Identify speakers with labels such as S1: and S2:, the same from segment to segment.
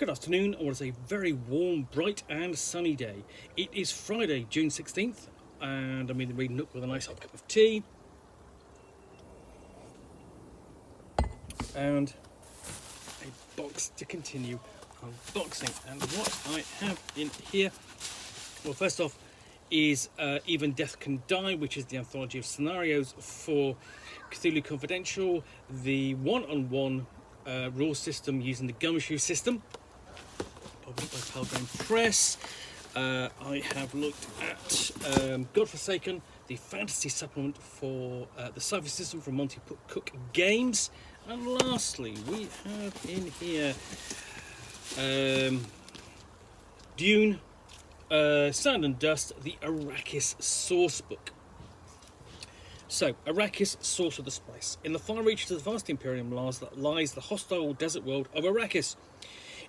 S1: Good afternoon, I want to say very warm, bright and sunny day. It is Friday, June 16th, and I'm in the reading Nook with a nice hot cup of tea. And a box to continue unboxing. And what I have in here, well, first off, is Even Death Can Die, which is the anthology of scenarios for Cthulhu Confidential, the one-on-one rule system using the Gumshoe system, published by Pelgrane Press. I have looked at Godforsaken, the fantasy supplement for the Cypher system from Monty Cook Games. And lastly, we have in here Dune, Sand and Dust, the Arrakis Sourcebook. So, Arrakis, source of the spice. In the far reaches of the vast Imperium lies the hostile desert world of Arrakis.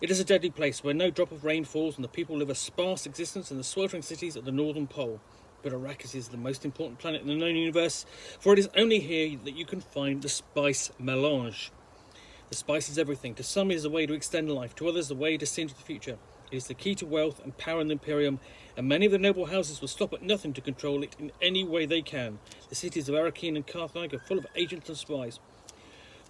S1: It is a deadly place where no drop of rain falls and the people live a sparse existence in the sweltering cities at the northern pole. But Arrakis is the most important planet in the known universe, for it is only here that you can find the spice melange. The spice is everything. To some it is a way to extend life, to others a way to see into the future. It is the key to wealth and power in the Imperium, and many of the noble houses will stop at nothing to control it in any way they can. The cities of Arrakis and Carthage are full of agents and spies,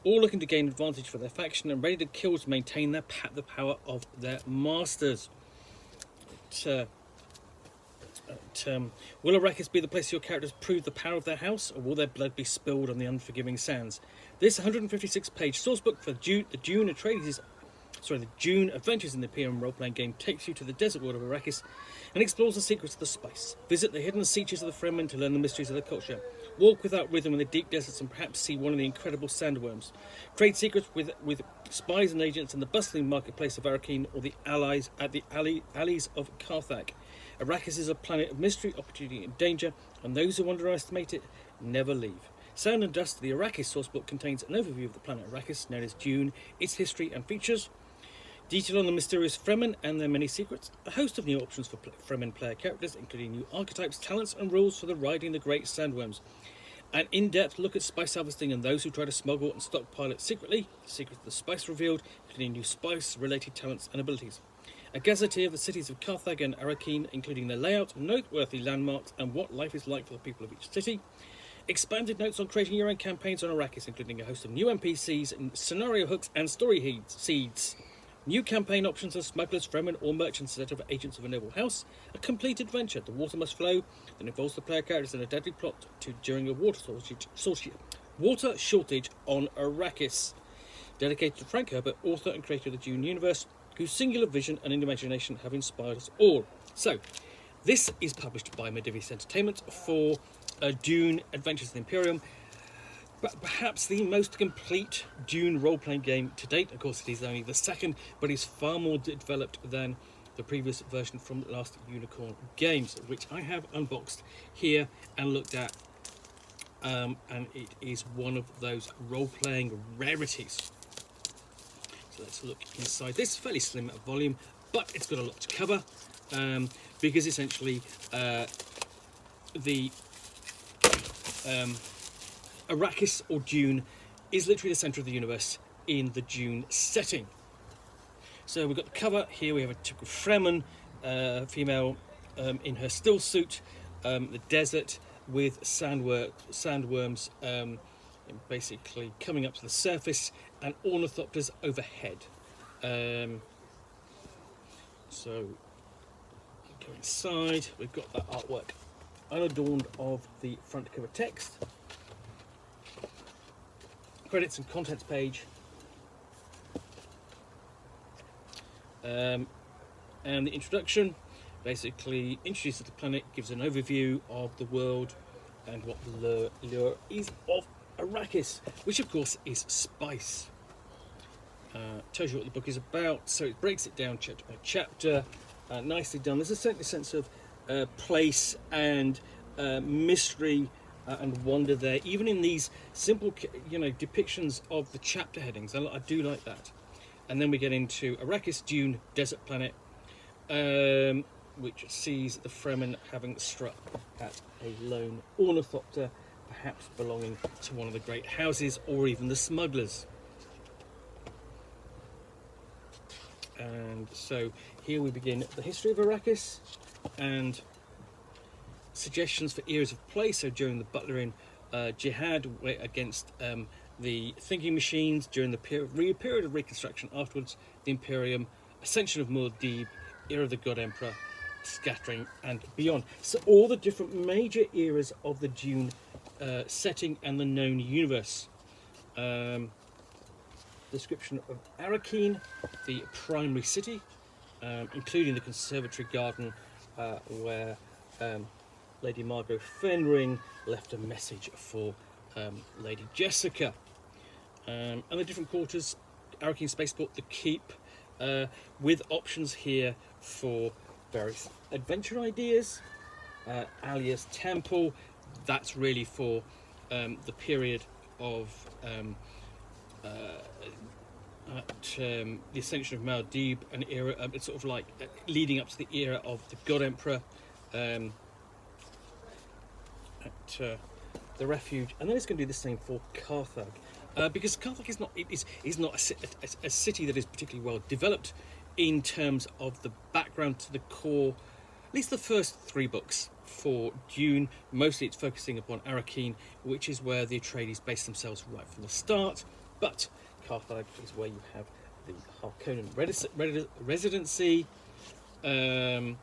S1: all looking to gain advantage for their faction and ready to kill to maintain the power of their masters. Will Arrakis be the place your characters prove the power of their house, or will their blood be spilled on the unforgiving sands? This 156-page sourcebook for the Dune Adventures in the Imperium role-playing game takes you to the desert world of Arrakis and explores the secrets of the spice. Visit the hidden seaches of the Fremen to learn the mysteries of the culture. Walk without rhythm in the deep deserts and perhaps see one of the incredible sandworms. Trade secrets with spies and agents in the bustling marketplace of Arrakeen or the alleys of Carthage. Arrakis is a planet of mystery, opportunity and danger, and those who underestimate it never leave. Sand and Dust, the Arrakis Sourcebook, contains an overview of the planet Arrakis, known as Dune, its history and features, detail on the mysterious Fremen and their many secrets, a host of new options for Fremen player characters, including new archetypes, talents and rules for the riding the great sandworms, an in-depth look at spice harvesting and those who try to smuggle and stockpile it secretly, the secrets of the spice revealed, including new spice-related talents and abilities, a gazetteer of the cities of Carthage and Arrakeen, including their layout, noteworthy landmarks and what life is like for the people of each city, expanded notes on creating your own campaigns on Arrakis, including a host of new NPCs, and scenario hooks and story seeds, new campaign options for smugglers, Fremen or merchants instead of agents of a noble house, a complete adventure, The Water Must Flow, that involves the player characters in a deadly plot during a water shortage on Arrakis, dedicated to Frank Herbert, author and creator of the Dune universe, whose singular vision and imagination have inspired us all. So, this is published by Modiphius Entertainment for Dune Adventures in the Imperium, but perhaps the most complete Dune role-playing game to date. Of course, it is only the second, but is far more developed than the previous version from Last Unicorn Games, which I have unboxed here and looked at, and it is one of those role-playing rarities. So let's look inside this. Fairly slim volume, but it's got a lot to cover, because essentially the Arrakis, or Dune, is literally the centre of the universe in the Dune setting. So we've got the cover here. We have a typical Fremen female in her still suit, the desert with sandworms basically coming up to the surface and ornithopters overhead. So go inside. We've got that artwork unadorned of the front cover text. Credits and contents page, and the introduction basically introduces the planet, gives an overview of the world and what the lure is of Arrakis, which of course is spice. Tells you what the book is about, so it breaks it down chapter by chapter, nicely done. There's a certain sense of place and mystery and wonder there, even in these simple, depictions of the chapter headings. I do like that. And then we get into Arrakis, Dune, desert planet, which sees the Fremen having struck at a lone ornithopter, perhaps belonging to one of the great houses or even the smugglers. And so here we begin the history of Arrakis and suggestions for eras of play. So during the Butlerian Jihad against the thinking machines, during the period of Reconstruction, afterwards the Imperium, Ascension of Muad'Dib, era of the God Emperor, Scattering, and beyond. So all the different major eras of the Dune setting and the known universe. Description of Arrakeen, the primary city, including the conservatory garden where Lady Margot Fenring left a message for Lady Jessica. And the different quarters, Arrakeen Spaceport, the Keep, with options here for various adventure ideas. Alia's Temple, that's really for the period of the Ascension of Muad'Dib, an era, it's sort of like leading up to the era of the God Emperor, at the Refuge, and then it's going to do the same for Carthage, because Carthage is not a city that is particularly well developed in terms of the background to the core. At least the first 3 books for Dune, mostly it's focusing upon Arrakeen, which is where the Atreides base themselves right from the start. But Carthage is where you have the Harkonnen residency, and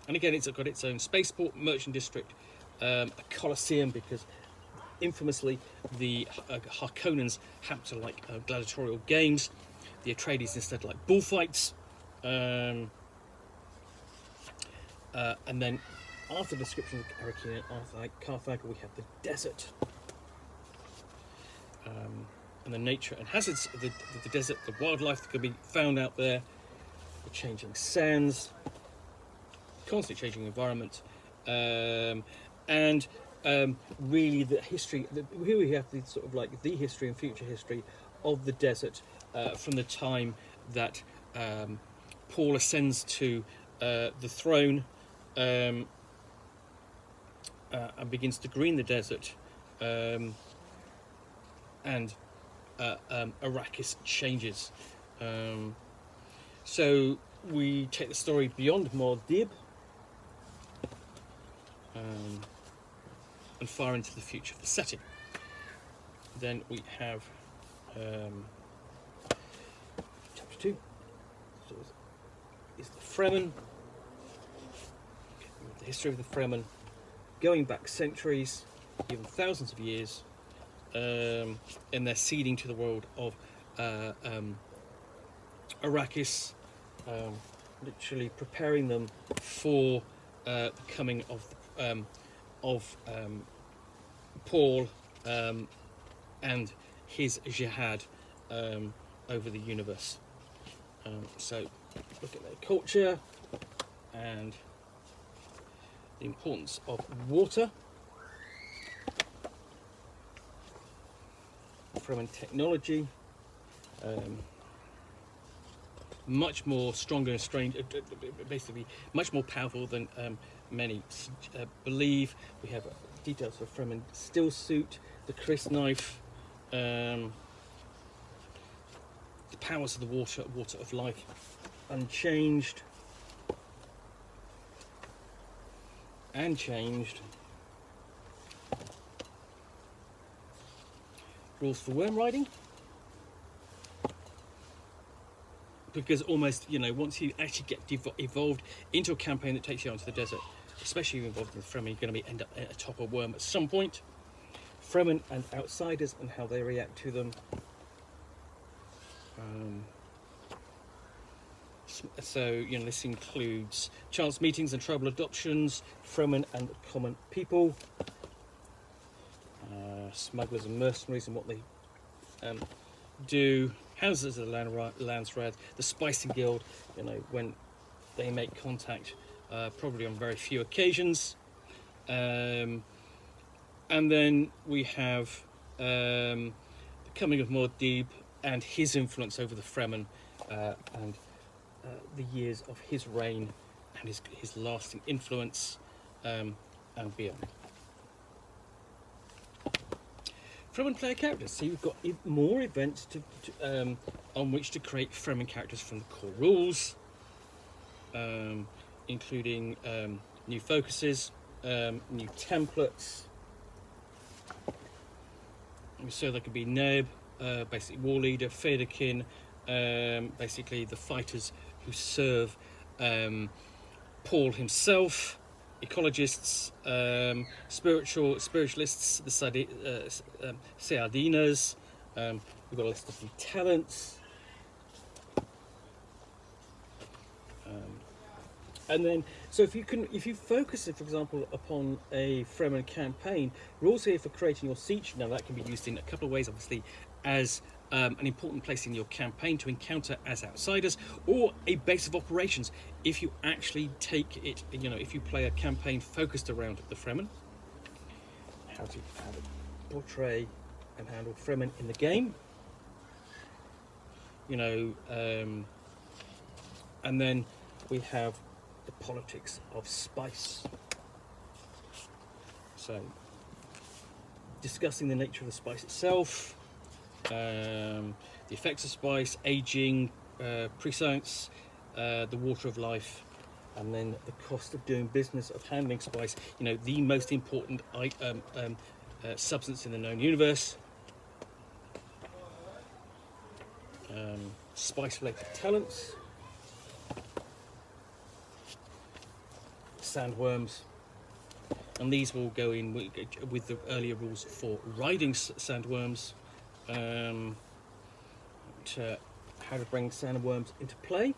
S1: again it's got its own spaceport, merchant district, a Colosseum, because infamously the Harkonnens happen to like gladiatorial games. The Atreides instead like bullfights. And then after the description of Arrakeen and Carthage, we have the desert, and the nature and hazards of the desert, the wildlife that can be found out there, the changing sands, constantly changing environment, and really the history. Here we have the sort of like the history and future history of the desert from the time that Paul ascends to the throne and begins to green the desert, and Arrakis changes. So we take the story beyond Muad'Dib and far into the future of the setting. Then we have chapter 2. So is the Fremen, the history of the Fremen, going back centuries, even thousands of years, and they're seeding to the world of Arrakis, literally preparing them for the coming of Paul and his jihad over the universe. So look at their culture and the importance of water. Fremen technology, much more stronger and strange, basically much more powerful than many believe. We have details of Fremen still suit, the Chris knife, the powers of the water of life, unchanged and changed. Rules for worm riding, because almost, once you actually get evolved into a campaign that takes you onto the desert, especially if you're involved in the Fremen, you're going to end up atop a worm at some point. Fremen and outsiders and how they react to them. So this includes chance meetings and tribal adoptions, Fremen and common people, smugglers and mercenaries and what they do, houses of the Landsraad, the Spicing Guild, when they make contact, probably on very few occasions. And then we have the coming of Muad'Dib and his influence over the Fremen, and the years of his reign and his lasting influence, and beyond. Fremen player characters. So you've got more events on which to create Fremen characters from the core rules. including new focuses, new templates. So there could be Neb, basically war leader, Federkin, basically the fighters who serve Paul himself, ecologists, spiritualists, the Sayadinas. We've got a list of new talents. And then, so if you focus it, for example, upon a Fremen campaign, rules here for creating your siege. Now that can be used in a couple of ways, obviously, as an important place in your campaign to encounter as outsiders, or a base of operations if you actually take it. If you play a campaign focused around the Fremen, how to portray and handle Fremen in the game. And then we have the politics of spice. So, discussing the nature of the spice itself, the effects of spice, aging, prescience, the water of life, and then the cost of doing business, of handling spice. The most important substance in the known universe. Spice-related talents. Sandworms, and these will go in with the earlier rules for riding sandworms, to how to bring sandworms into play.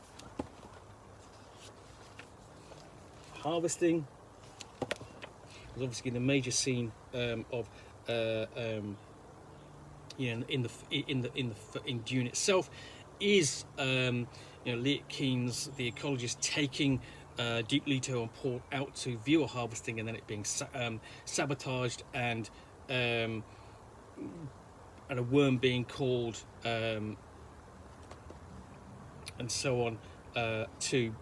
S1: Harvesting is obviously the major scene of in Dune itself. Is Liet Keen's the ecologist taking Duke Leto and Paul out to view a harvesting, and then it being sabotaged, and a worm being called, and so on, to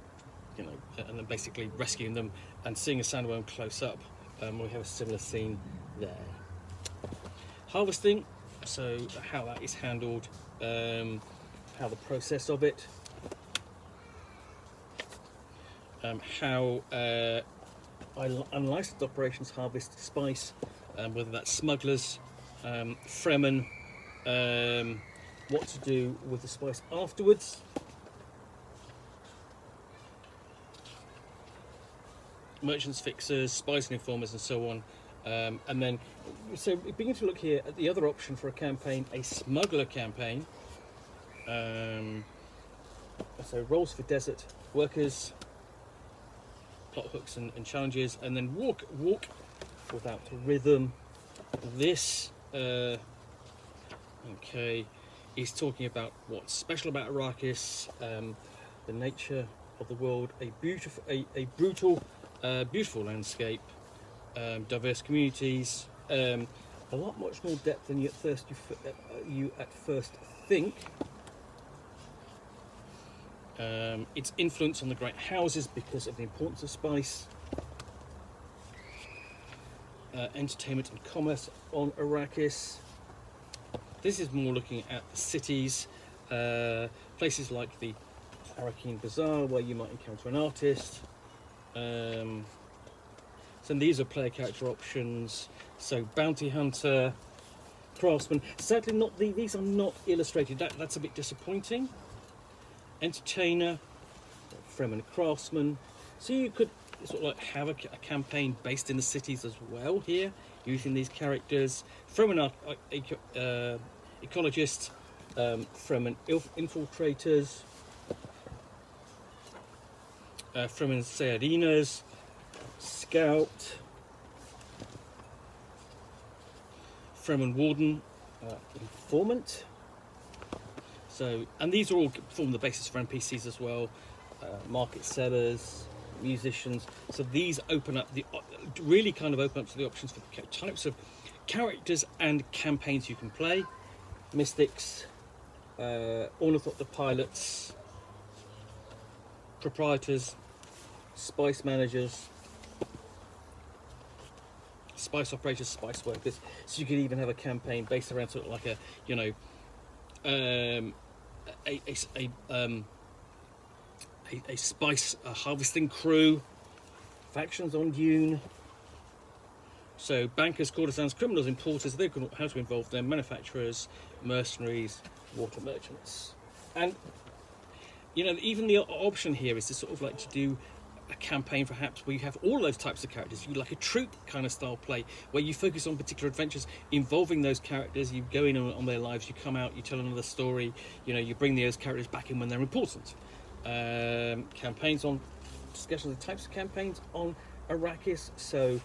S1: and then basically rescuing them and seeing a sandworm close up. We have a similar scene there. Harvesting, so how that is handled, how the process of it. How unlicensed operations harvest spice, whether that's smugglers, Fremen, what to do with the spice afterwards. Merchants, fixers, spies and informers, and so on. And then, so begin to look here at the other option for a campaign, a smuggler campaign. So roles for desert workers, plot hooks and challenges, and then walk without rhythm. This is talking about what's special about Arrakis, the nature of the world, a brutal landscape, diverse communities, a lot much more depth than you at first think. Its influence on the great houses because of the importance of spice. Entertainment and commerce on Arrakis. This is more looking at the cities, places like the Arrakeen Bazaar, where you might encounter an artist. So these are player character options. So bounty hunter, craftsman. Sadly, these are not illustrated. That's a bit disappointing. Entertainer, Fremen craftsman. So you could sort of like have a campaign based in the cities as well here, using these characters. Fremen ecologists, Fremen infiltrators, Fremen Sayadinas, scout, Fremen warden, informant. So, and these are all form the basis for NPCs as well. Market sellers, musicians. So these really kind of open up to the options for the types of characters and campaigns you can play. Mystics, ornithopter pilots, proprietors, spice managers, spice operators, spice workers. So you could even have a campaign based around sort of like a a spice harvesting crew, factions on Dune. So bankers, courtesans, criminals, importers, they've got how to involve them, manufacturers, mercenaries, water merchants. And, you know, even the option here is to sort of like to do a campaign perhaps where you have all those types of characters. You like a troop kind of style play where you focus on particular adventures involving those characters. You go in on their lives, you come out, you tell another story, you know, you bring those characters back in when they're important. Campaigns on discussions of types of campaigns on Arrakis. So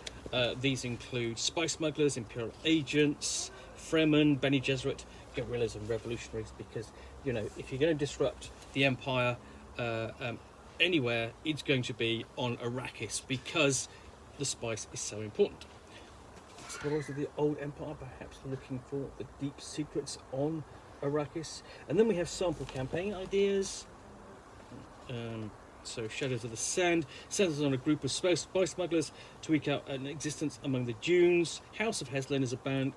S1: these include spy smugglers, Imperial agents, Fremen, Bene Gesserit, guerrillas and revolutionaries, because, you know, if you're going to disrupt the Empire anywhere, it's going to be on Arrakis because the spice is so important. Explorers of the old Empire perhaps looking for the deep secrets on Arrakis. And then we have sample campaign ideas. So Shadows of the Sand centers on a group of spy smugglers to eke out an existence among the dunes. House of Heslin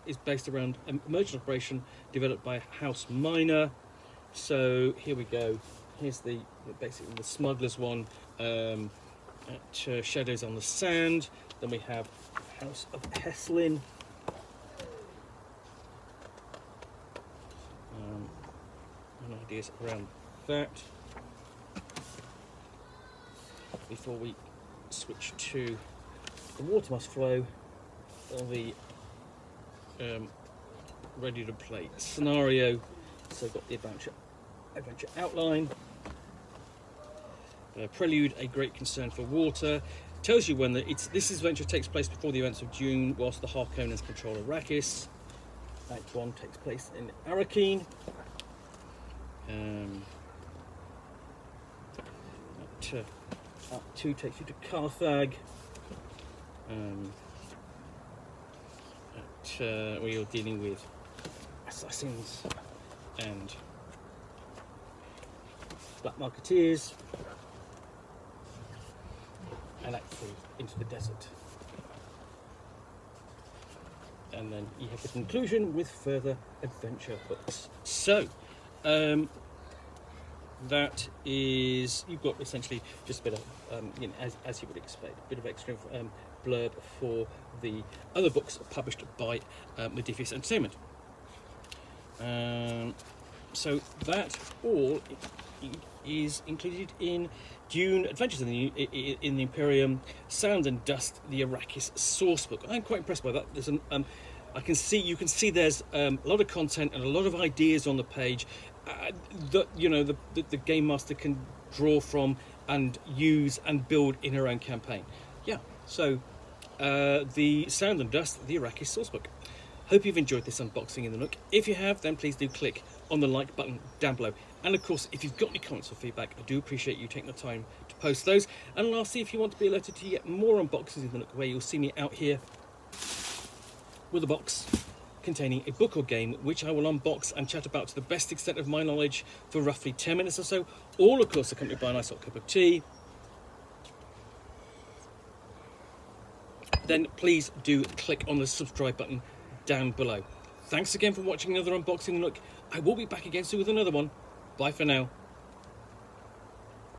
S1: is based around a merchant operation developed by House Minor. So here we go. Here's basically the smugglers one at Shadows on the Sand. Then we have House of Heslin. And ideas around that. Before we switch to The Water Must Flow, the ready to play scenario. So I've got the adventure outline. Prelude, a great concern for water. Tells you when this adventure takes place before the events of Dune, whilst the Harkonnens control Arrakis. Act 1 takes place in Arrakeen. Act 2 takes you to Carthag. Where you're dealing with assassins and black marketeers. And Act 3 into the desert. And then you have the conclusion with further adventure books. So, that is, you've got essentially just a bit of, you know, as you would expect, a bit of extra blurb for the other books published by Modiphius Entertainment. So that all is included in Dune Adventures in the Imperium, Sound and Dust, the Arrakis Sourcebook. I'm quite impressed by that. There's you can see there's a lot of content and a lot of ideas on the page that, you know, the game master can draw from and use and build in her own campaign. Yeah, so the Sound and Dust, the Arrakis Sourcebook. Hope you've enjoyed this unboxing in the Nook. If you have, then please do click on the like button down below. And of course, if you've got any comments or feedback, I do appreciate you taking the time to post those. And lastly, if you want to be alerted to yet more unboxings in the Nook, where you'll see me out here with a box containing a book or game, which I will unbox and chat about to the best extent of my knowledge for roughly 10 minutes or so, all of course accompanied by a nice hot cup of tea, then please do click on the subscribe button down below. Thanks again for watching another unboxing Nook. I will be back again soon with another one. Bye for now.